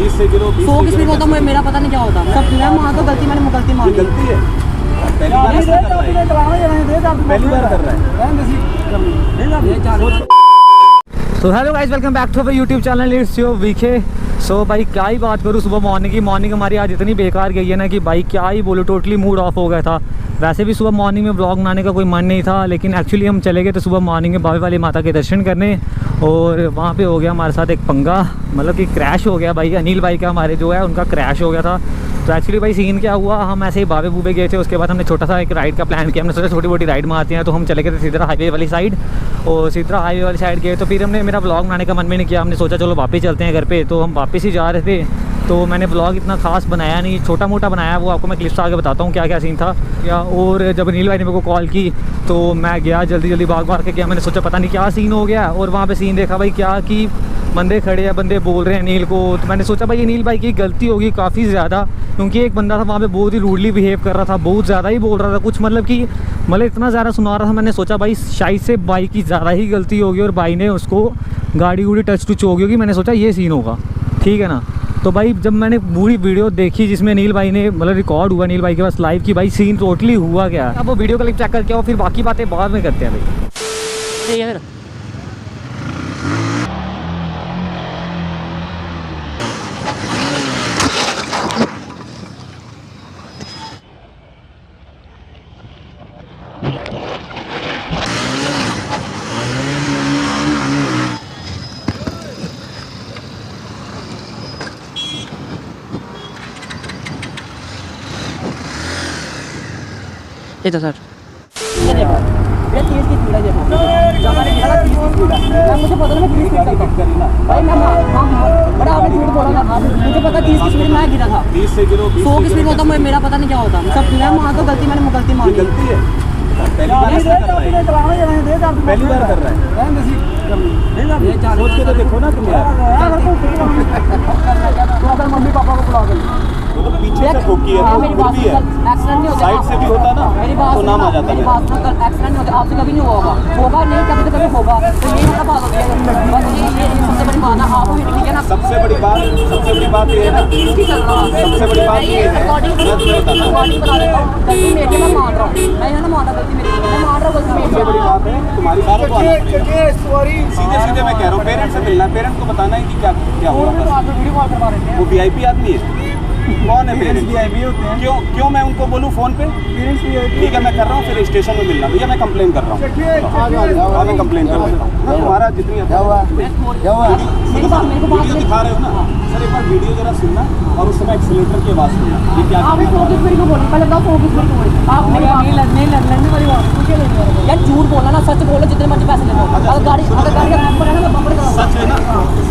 20 से गिरो 100 की स्पीड होता है, मेरा पता नहीं क्या होता। सब मैं मान तो गलती, मैंने गलती मान ली। गलती है, पहली बार ऐसा कर रहा है, पहली बार कर रहा है। So hello guys, welcome back to our YouTube channel, it's your VK. So भाई क्या ही बात करूँ, सुबह मॉर्निंग हमारी आज इतनी बेकार गई है ना कि भाई क्या ही बोलो, टोटली मूड ऑफ हो गया था। वैसे भी सुबह मॉर्निंग में ब्लॉग बनाने का कोई मन नहीं था, लेकिन एक्चुअली हम चले गए तो सुबह मॉर्निंग में बाबे वाली माता के दर्शन करने, और वहाँ पे हो गया हमारे साथ एक पंगा, मतलब कि क्रैश हो गया भाई। अनिल भाई का हमारे जो है उनका क्रैश हो गया था। तो एक्चुअली भाई सीन क्या हुआ, हम ऐसे ही बाबे बूबे गए थे, उसके बाद हमने छोटा सा एक राइड का प्लान किया। हमने सोचा छोटी मोटी राइड मारते हैं, तो हम चले गए थे सीधा हाईवे वाली साइड, और सीधा हाईवे वाली साइड गए तो फिर हमने मेरा ब्लॉग बनाने का मन भी नहीं किया। हमने सोचा चलो वापस चलते हैं घर पे, तो हम वापस ही जा रहे थे। तो मैंने ब्लॉग इतना खास बनाया नहीं, छोटा मोटा बनाया, वो आपको मैं क्लिप्स आगे बताता हूँ क्या क्या सीन था या। और जब अनिल भाई ने मेरे को कॉल की तो मैं गया जल्दी भाग के गया। मैंने सोचा पता नहीं क्या सीन हो गया, और वहाँ पे सीन देखा भाई क्या कि बंदे खड़े हैं, बंदे बोल रहे हैं अनिल को। तो मैंने सोचा भाई अनिल भाई की गलती होगी काफ़ी ज़्यादा, क्योंकि एक बंदा था वहाँ पे बहुत ही रूडली बिहेव कर रहा था, बहुत ज़्यादा ही बोल रहा था कुछ, मतलब इतना ज़्यादा सुना रहा था। मैंने सोचा भाई शायद से बाई की ज़्यादा ही गलती होगी और बाई ने उसको गाड़ी टच होगी होगी। मैंने सोचा ये सीन होगा, ठीक है ना। तो भाई जब मैंने पूरी वीडियो देखी जिसमें अनिल भाई ने मतलब रिकॉर्ड हुआ अनिल भाई के पास लाइव की, भाई सीन टोटली हुआ क्या। अब वो वीडियो क्लिप चेक करके आओ, फिर बाकी बातें बाद में करते हैं भाई। ये तो सर ये देखो, ये 30 की स्पीड है, देखो जब मैंने निकाला 30 की स्पीड है। मैं मुझे पता नहीं मैं 30 की स्पीड चलता हूं भाई। मैं बड़ा आपने झूठ बोला था, मुझे पता 30 की स्पीड मैं गिरा था। 20 से गिरो 100 की स्पीड होता है, मेरा पता नहीं क्या होता। सब मैं मान तो गलती, मैंने गलती मान ली। गलती है, पहली बार ऐसा कर रहा है, पहली बार कर रहा है। सोच के तो देखो ना तुम यार, तो अगर मम्मी पापा को बुला दो वो तो पीछे से ठोकी है, मेरी तो बात भी है, एक्सीडेंट नहीं होता, साइड से भी होता ना मेरी बात तो नाम आ जाता मेरी है। बात सुनो, एक्सीडेंट नहीं होता, आपसे कभी नहीं होगा नहीं, कभी तो कभी होगा। तो यही होता बात होती है, बस ये सबसे बड़ी बात है। आप ठीक है ना, सबसे बड़ी बात ये है ना, इसकी चल रहा है। सबसे बड़ी बात ये है, रिकॉर्डिंग बता देता हूँ, गलती मेरी है, मैं मान रहा हूँ, मैं ना मान रहा गलती मेरी, मैं मान रहा हूँ गलती सबसे बड़ी बात है तुम्हारी सारों को सीधे मैं कह रहा हूँ, पेरेंट्स से मिलना, पेरेंट्स को बताना है कि क्या हुआ। वो VIP आदमी है, कौन है पेरेंट्स? VIP होते हैं। क्यों मैं उनको बोलूँ फ़ोन पे? पेरेंट्स ठीक है, मैं कर रहा हूँ, फिर स्टेशन में मिलना। भैया मैं कंप्लेन कर रहा हूँ, मैं कंप्लेन कर देता हूँ। तुम्हारा जितनी वीडियो दिखा रहे हो ना सर, एक बार वीडियो जरा सुनना और उस समय एक्सीलेटर की आवाज़ सुनना। ये क्या आपने 100 की स्पीड में बोली, पहले बताओ 100 की स्पीड में बोली। आप नहीं लड़ने वाली बात यार, झूठ बोलना ना, सच बोलो, जितने मर्जी पैसे ले लो। अगर गाड़ी का नंबर है ना, मैं बम्पर कराऊंगा। सच है ना,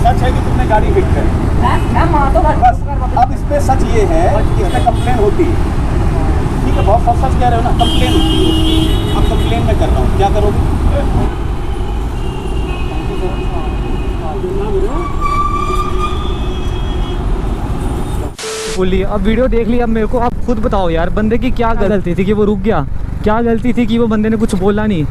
सच है कि तुमने गाड़ी हिट करी, मैं मान तो बस। अब इस पे सच ये है कि इस पे कंप्लेन होती है, ठीक है, बहुत सच कह रहे हो ना, कंप्लेन होती है। अब कंप्लेन मैं कर रहा हूँ, क्या करोगे? बोलिए, अब वीडियो देख ली, अब मेरे को आप खुद बताओ यार, बंदे की क्या गलती थी कि वो रुक गया, क्या गलती थी कि वो बंदे ने कुछ बोला नहीं,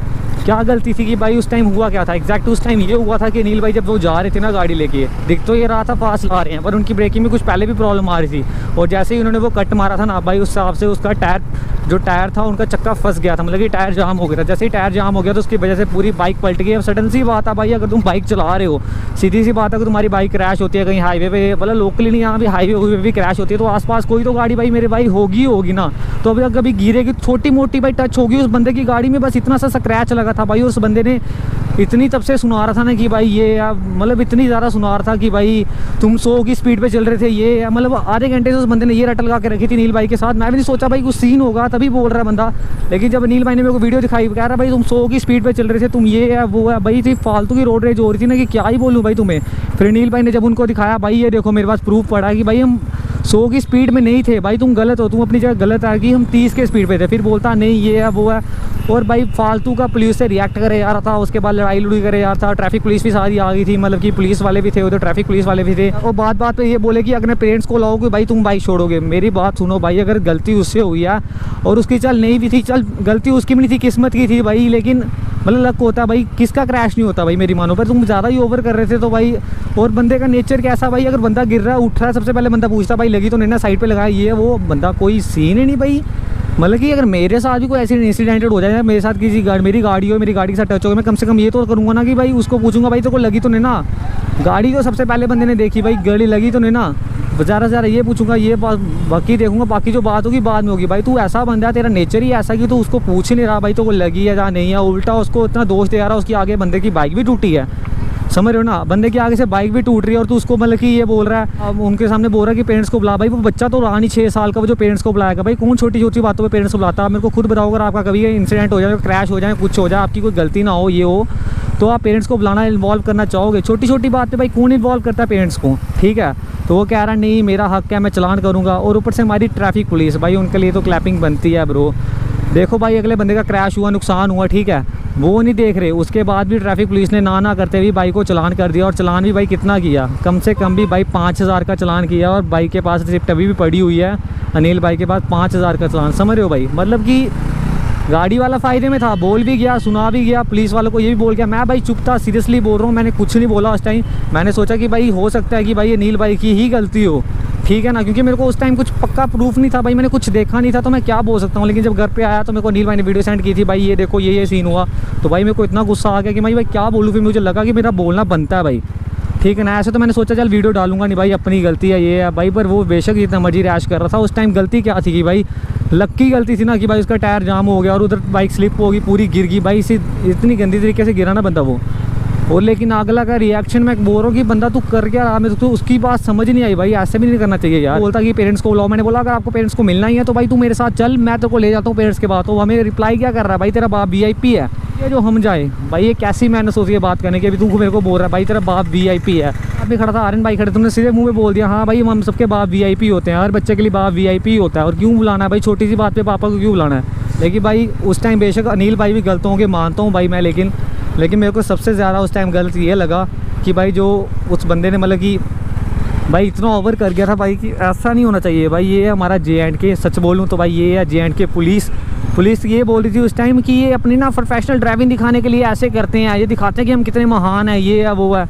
क्या गलती थी कि भाई उस टाइम हुआ क्या था एग्जैक्ट। उस टाइम ये हुआ था कि अनिल भाई जब वो जा रहे थे ना गाड़ी लेके, दिख तो ये रहा था फास्ट ला रहे हैं, पर उनकी ब्रेकिंग में कुछ पहले भी प्रॉब्लम आ रही थी, और जैसे ही उन्होंने वो कट मारा था ना भाई, उस हिसाब से उसका टायर था उनका चक्का फंस गया था, मतलब कि टायर जाम हो गया था। जैसे ही टायर जाम हो गया तो उसकी वजह से पूरी बाइक पलट गई। अब सडन सी बात है भाई, अगर तुम बाइक चला रहे हो, सीधी सी बात है, अगर तुम्हारी बाइक क्रैश होती है कहीं हाईवे पे, मतलब लोकली नहीं, यहाँ भी हाईवे भी क्रैश होती है, तो आसपास कोई तो गाड़ी भाई मेरे भाई होगी ना। तो अभी कभी गिरेगी, छोटी मोटी भाई टच होगी उस बंदे की गाड़ी में, बस इतना सा स्क्रैच लगा था भाई। उस बंदे ने इतनी तब से सुना रहा था ना कि भाई ये मतलब इतनी ज़्यादा सुना रहा था कि भाई तुम 100 की स्पीड पे चल रहे थे, ये मतलब आधे घंटे से उस बंदे ने ये रट लगा के रखी थी अनिल भाई के साथ। मैं भी नहीं सोचा भाई कुछ सीन होगा, तभी बोल रहा है बंदा। लेकिन जब अनिल भाई ने मेरे को वीडियो दिखाई, कह रहा भाई तुम 100 की स्पीड पे चल रहे थे, तुम ये है वो है भाई, थी फालतू की रोड रेज हो रही थी ना कि क्या ही बोलूँ भाई तुम्हें। फिर अनिल भाई ने जब उनको दिखाया, भाई ये देखो मेरे पास प्रूफ पड़ा कि भाई हम 100 की स्पीड में नहीं थे, भाई तुम गलत हो, तुम अपनी जगह गलत है कि हम 30 के स्पीड पे थे। फिर बोलता नहीं ये है वो है, और भाई फालतू का पुलिस से रिएक्ट करे जा रहा था। उसके बाद लड़ाई लुड़ी करे जा रहा था, ट्रैफिक पुलिस भी सारी आ गई थी, मतलब कि पुलिस वाले भी थे उधर, ट्रैफिक पुलिस वाले भी थे। और बात पे ये बोले कि अगर पेरेंट्स को लाओगे भाई तुम बाइक छोड़ोगे। मेरी बात सुनो भाई, अगर गलती उससे हुई है और उसकी चल नहीं भी थी, चल गलती उसकी भी नहीं थी, किस्मत की थी भाई, लेकिन मतलब लक होता है भाई, किसका क्रैश नहीं होता भाई मेरी मानो पर। तुम ज़्यादा ही ओवर कर रहे थे तो भाई। और बंदे का नेचर कैसा भाई, अगर बंदा गिर रहा है उठ रहा है सबसे पहले बंदा पूछता भाई लगी तो नहीं ना, साइड पे लगाया, ये वो बंदा कोई सीन ही नहीं भाई। मतलब कि अगर मेरे साथ भी कोई ऐसी इंसिडेंटेड हो जाए, मेरे साथ किसी मेरी गाड़ी हो, मेरी गाड़ी के साथ टच हो, मैं कम से कम ये तो करूँगा ना कि भाई उसको पूछूंगा भाई तो को लगी तो नहीं ना। गाड़ी तो सबसे पहले बंदे ने देखी भाई, गाड़ी लगी तो नहीं ना, ज़्यादा ये पूछूंगा, ये बाकी देखूंगा, बाकी जो बात होगी बाद में होगी। भाई तू ऐसा बंदा है, तेरा नेचर ही ऐसा कि तू उसको पूछ ही नहीं रहा भाई तो वो लगी है या नहीं है, उल्टा उसको इतना दोष दे रहा है, उसकी आगे बंदे की बाइक भी टूटी है, समझ रहे हो ना, बंदे के आगे से बाइक भी टूट रही है और तू उसको मतलब कि ये बोल रहा है, अब उनके सामने बोल रहा है कि पेरेंट्स को बुला। भाई वो बच्चा तो रहा नहीं 6 साल का, वो जो पेरेंट्स को बुलाएगा भाई, कौन छोटी छोटी बातों पे पेरेंट्स को बुलाता है। मेरे को खुद बताओ, अगर आपका कभी इंसिडेंट हो जाए, क्रैश हो जाए, कुछ हो जाए, आपकी कोई गलती ना हो, ये हो, तो आप पेरेंट्स को बुलाना इन्वॉल्व करना चाहोगे। छोटी छोटी बात पे भाई कौन इन्वॉल्व करता है पेरेंट्स को, ठीक है। तो वो कह रहा नहीं मेरा हक है, मैं चलान करूँगा। और ऊपर से हमारी ट्रैफिक पुलिस भाई, उनके लिए तो क्लैपिंग बनती है ब्रो। देखो भाई अगले बंदे का क्रैश हुआ, नुकसान हुआ, ठीक है, वो नहीं देख रहे, उसके बाद भी ट्रैफिक पुलिस ने ना करते हुए बाइक को चलान कर दिया। और चलान भी भाई कितना किया, कम से कम भी भाई 5000 का चलान किया। और बाइक के पास रिसिप्ट अभी भी पड़ी हुई है, अनिल भाई के पास 5000 का चलान, समझ रहे हो भाई। मतलब कि गाड़ी वाला फ़ायदे में था, बोल भी गया, सुना भी गया, पुलिस वालों को ये भी बोल गया। मैं भाई चुप था, सीरियसली बोल रहा हूँ, मैंने कुछ नहीं बोला उस टाइम। मैंने सोचा कि भाई हो सकता है कि भाई अनिल भाई की ही गलती हो, ठीक है ना, क्योंकि मेरे को उस टाइम कुछ पक्का प्रूफ नहीं था भाई, मैंने कुछ देखा नहीं था, तो मैं क्या बोल सकता हूँ। लेकिन जब घर पे आया तो मेरे को अनिल भाई ने वीडियो सेंड की थी, भाई ये देखो ये सीन हुआ, तो भाई मेरे को इतना गुस्सा आ गया कि भाई क्या बोलूँ। फिर मुझे लगा कि मेरा बोलना बनता है भाई, ठीक है ना। ऐसे तो मैंने सोचा चल वीडियो डालूंगा नहीं भाई, अपनी गलती है ये है भाई। पर वो बेशक जितना मर्जी रैश कर रहा था, उस टाइम गलती क्या थी कि भाई लक की गलती थी ना कि भाई उसका टायर जाम हो गया और उधर बाइक स्लिप होगी, पूरी गिर गई भाई। इसी इतनी गंदी तरीके से गिरा ना बंदा वो। और लेकिन अगला का रिएक्शन मैं बोल रहा हूँ कि बंदा तू कर क्या रहा, मैं तो उसकी बात समझ नहीं आई भाई, ऐसे भी नहीं करना चाहिए यार। बोलता कि पेरेंट्स को बुलाओ, मैंने बोला अगर आपको पेरेंट्स को मिलना ही है तो भाई तू मेरे साथ चल, मैं तेरे को ले जाता हूँ पेरेंट्स के बाद। तो हमें रिप्लाई क्या कर रहा है भाई, तेरा बाप VIP है, ये जो हम जाए भाई, ये कैसी मैंने सोची है बात करने की। अभी तू मेरे को बोल रहा है भाई तेरा बाप VIP है। अभी खड़ा था आर्यन भाई खड़े, तुमने सीधे मुंह में बोल दिया हाँ भाई हम सबके बाप VIP होते हैं, हर बच्चे के लिए बाप VIP होता है। और क्यों बुलाना है भाई, छोटी सी बात पे पापा को क्यों बुलाना है। लेकिन भाई उस टाइम बेशक अनिल भाई भी गलत होंगे, मानता हूँ भाई मैं, लेकिन मेरे को सबसे ज़्यादा उस टाइम गलत ये लगा कि भाई जो उस बंदे ने मतलब कि भाई इतना ओवर कर गया था भाई कि ऐसा नहीं होना चाहिए भाई। ये है हमारा J&K, सच बोलूँ तो भाई ये है J&K पुलिस ये बोल रही थी उस टाइम कि ये अपनी ना प्रोफेशनल ड्राइविंग दिखाने के लिए ऐसे करते हैं, ये दिखाते हैं कि हम कितने महान हैं, ये है वो है।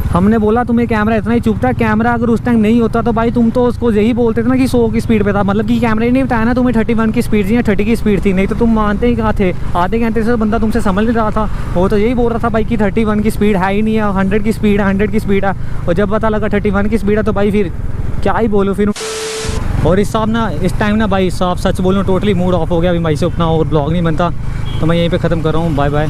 हमने बोला तुम्हें कैमरा इतना ही चुप था, कैमरा अगर उस टाइम नहीं होता तो भाई तुम तो उसको यही बोलते थे ना कि 100 की स्पीड पे था, मतलब कि कैमरा ही नहीं बताया ना तुम्हें 31 की स्पीड थी या 30 की स्पीड थी, नहीं तो तुम मानते ही कहाँ थे। आधे घंटे से बंदा तुमसे समझ नहीं रहा था, वो तो यही बोल रहा था भाई कि 31 की स्पीड है ही नहीं है, 100 की स्पीड है, 100 की स्पीड है। और जब पता लगा 31 की स्पीड है तो भाई फिर क्या ही बोलो फिर। और इस टाइम ना भाई साफ सच बोलूँ टोटली मूड ऑफ हो गया, अभी भाई से अपना और ब्लॉग नहीं बनता, तो मैं यहीं पे ख़त्म कर रहा हूँ। Bye bye.